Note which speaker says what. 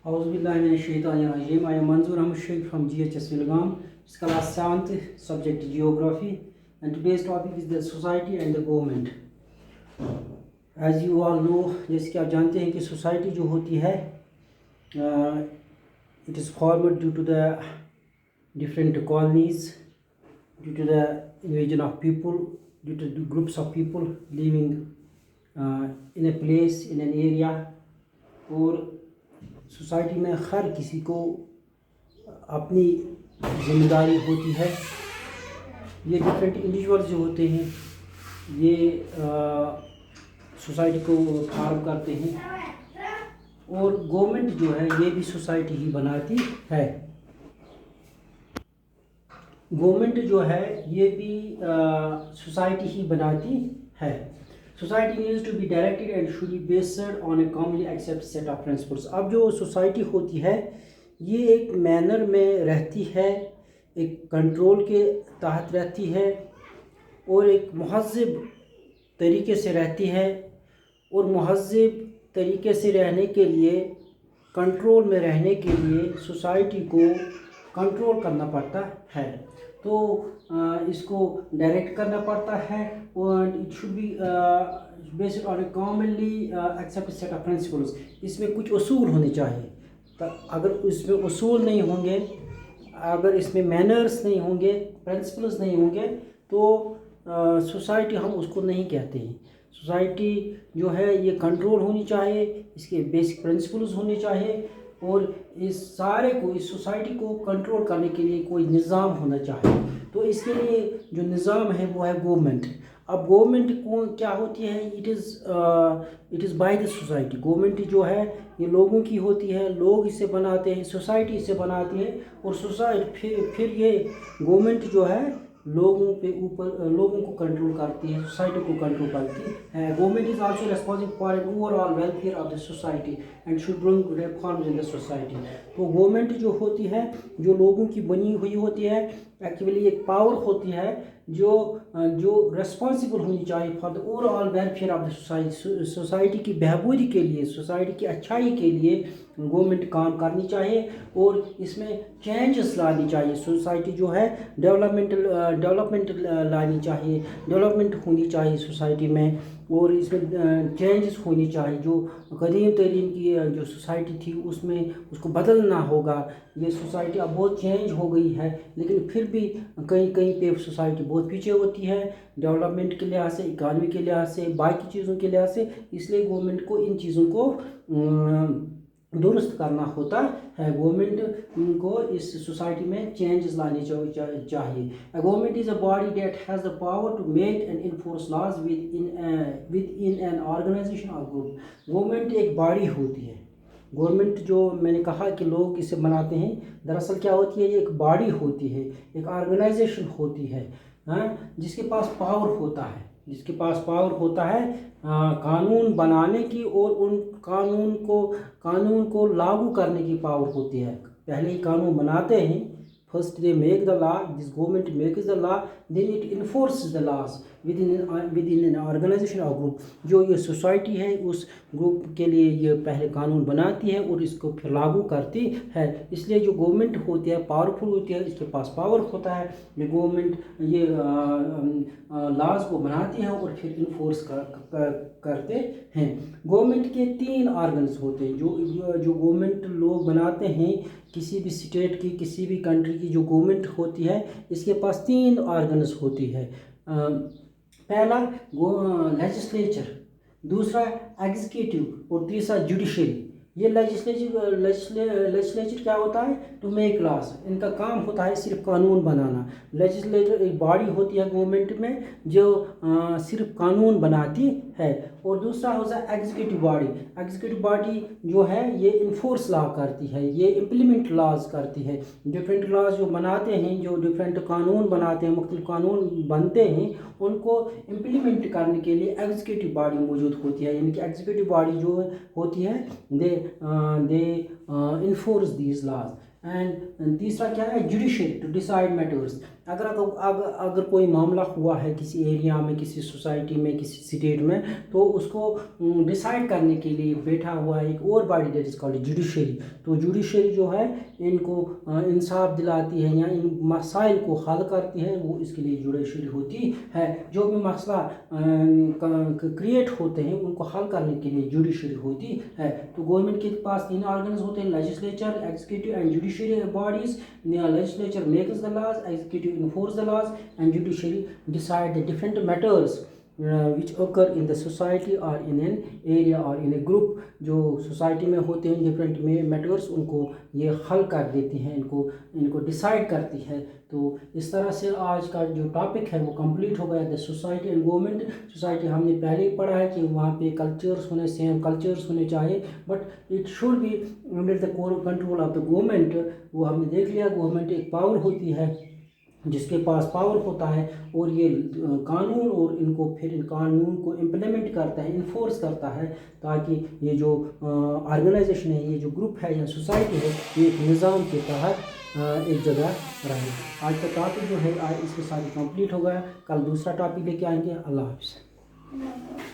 Speaker 1: Auzubillahiminash-shaytanir-rajim. I am Manzoor Ahmed Sheikh from GHS Wilgam. It's class 7th, subject Geography, and today's topic is the society and the government. As you all know, जैसे कि आप जानते हैं कि society जो होती है it is formed due to the different colonies, due to the invasion of people, due to the groups of people living in a place, in an area. और सोसाइटी में हर किसी को अपनी ज़िम्मेदारी होती है. ये डिफरेंट इंडिविजुअल्स जो होते हैं ये सोसाइटी को फॉर्म करते हैं, और गवर्नमेंट जो है ये भी सोसाइटी ही बनाती है. गवर्नमेंट जो है ये भी सोसाइटी ही बनाती है. Society needs to be directed and should be based on a commonly accepted set of principles. अब जो सोसाइटी होती है ये एक मैनर में रहती है, एक कंट्रोल के तहत रहती है, और एक महज़्ज़ब तरीके से रहती है. और महज़्ज़ब तरीके से रहने के लिए, कंट्रोल में रहने के लिए सोसाइटी को कंट्रोल करना पड़ता है. तो इसको डायरेक्ट करना पड़ता है, और it should be based on A commonly accepted set of principles. इसमें कुछ उसूल होने चाहिए. तो अगर इसमें उसूल नहीं होंगे, अगर इसमें मैनर्स नहीं होंगे, प्रिंसिपल्स नहीं होंगे, तो सोसाइटी हम उसको नहीं कहते हैं. सोसाइटी जो है ये कंट्रोल होनी चाहिए, इसके बेसिक प्रिंसिपल्स होने चाहिए, और इस सारे को, इस सोसाइटी को कंट्रोल करने के लिए कोई निज़ाम होना चाहिए. तो इसके लिए जो निज़ाम है वो है गवर्नमेंट. अब गवर्नमेंट को क्या होती है, it is by the society. Government जो है ये लोगों की होती है, लोग इसे बनाते हैं, सोसाइटी इसे बनाती है, और सोसाइटी फिर ये गवर्नमेंट जो है लोगों पे ऊपर लोगों को कंट्रोल करती है, सोसाइटी को कंट्रोल करती है. Government is also responsible for an overall welfare of the society and should bring reforms in the society. तो गवर्नमेंट जो होती है, जो लोगों की बनी हुई होती है, एक्चुअली एक पावर होती है जो रिस्पॉन्सिबल होनी चाहिए for the overall welfare of the society. Society की बहबूदी के लिए, सोसाइटी की अच्छाई के लिए गवर्नमेंट काम करनी चाहिए, और इसमें चेंजेस लानी चाहिए. सोसाइटी जो है डेवलपमेंट लानी चाहिए, डेवलपमेंट होनी चाहिए सोसाइटी में, और इसमें चेंजेस होनी चाहिए. जो कदीम तरीन की जो सोसाइटी थी उसमें उसको बदलना होगा. ये सोसाइटी अब बहुत चेंज हो गई है, लेकिन फिर भी कहीं कहीं पे सोसाइटी बहुत पीछे होती है डेवलपमेंट के लिहाज से, इकानमी के लिहाज से, बाकी चीज़ों के लिहाज से. इसलिए गवर्नमेंट को इन चीज़ों को दुरुस्त करना होता है. गवर्नमेंट को इस सोसाइटी में चेंजेस लाने चाहिए. Government is a body that has the power to make and enforce laws with in an organization और ग्रुप. गवर्नमेंट एक बॉडी होती है. गवर्नमेंट जो मैंने कहा कि लोग इसे बनाते हैं, दरअसल क्या होती है, ये एक बॉडी होती है, एक ऑर्गेनाइजेशन होती है, जिसके पास पावर होता है, जिसके पास पावर होता है कानून बनाने की, और उन कानून को लागू करने की पावर होती है. पहले ही कानून बनाते हैं, first they make the law, this government makes the law, then it enforces the laws with in an organization और ग्रुप. जो ये सोसाइटी है उस ग्रुप के लिए ये पहले कानून बनाती है और इसको फिर लागू करती है. इसलिए जो गवर्नमेंट होती है पावरफुल होती है, इसके पास पावर होता है. ये गवर्नमेंट ये लॉज को बनाती है और फिर इन्फोर्स करते हैं. गवर्नमेंट के 3 ऑर्गन्स होते हैं. जो गवर्नमेंट लोग बनाते हैं, किसी भी स्टेट की, किसी भी कंट्री की जो गवर्नमेंट होती है, इसके पास 3 ऑर्गन्स होती है. पहला लेजिस्लेचर, दूसरा एग्जीक्यूटिव, और तीसरा जुडिशरी. ये लेजिस्लेचर क्या होता है, टू मेक लॉज. इनका काम होता है सिर्फ कानून बनाना. लेजिस्लेचर एक बॉडी होती है गवर्नमेंट में जो सिर्फ कानून बनाती है. और दूसरा होता है एग्जीक्यूटिव बॉडी. एग्जीक्यूटिव बॉडी जो है ये इन्फोर्स लॉ करती है, ये इम्प्लीमेंट लॉज करती है. डिफरेंट लॉज जो बनाते हैं, जो डिफरेंट कानून बनाते हैं, मुख्तलिफ कानून बनते हैं, उनको इम्प्लीमेंट करने के लिए एग्जीक्यूटिव बॉडी मौजूद होती है. यानी कि एग्जीक्यूटिव बॉडी जो होती है दे इन्फोर्स दीज लॉज. एंड तीसरा क्या है, जुडिशरी टू डिसाइड मैटर्स। अगर कोई मामला हुआ है किसी एरिया में, किसी सोसाइटी में, किसी स्टेट में, तो उसको डिसाइड करने के लिए बैठा हुआ है एक और body, that is called judiciary. तो जुडिशरी जो है इनको इंसाफ दिलाती है या इन मसाइल को हल करती है, वो इसके लिए जुडिशरी होती है। जो भी मसला क्रिएट होते हैं उनको हल करने के लिए जुडिशरी होती है। तो गवर्नमेंट के पास 3 ऑर्गन्स होते हैं, legislature, executive and judiciary bodies. Legislature makes the laws, executive enforce the laws, and judiciary decide the different matters which occur in the society or in an area or in a group। जो society में होते हैं different matters, उनको ये हल कर देती हैं, इनको डिसाइड करती है। तो इस तरह से आज का जो टॉपिक है वो कंप्लीट हो गया, the society and government. Society हमने पहले ही पढ़ा है कि वहाँ पे कल्चर्स होने, सेम कल्चर्स होने चाहिए, but it should be under the control of the government. वो हमने देख लिया, गवर्नमेंट एक पावर होती है जिसके पास पावर होता है, और ये कानून और इनको फिर इन कानून को इम्प्लीमेंट करता है, इन्फोर्स करता है, ताकि ये जो ऑर्गेनाइजेशन है, ये जो ग्रुप है या सोसाइटी है, ये एक निज़ाम के तहत एक जगह रहे। आज का टॉपिक जो है इसके साथ कंप्लीट हो गया। कल दूसरा टॉपिक लेके आएंगे। अल्लाह हाफ़िज़।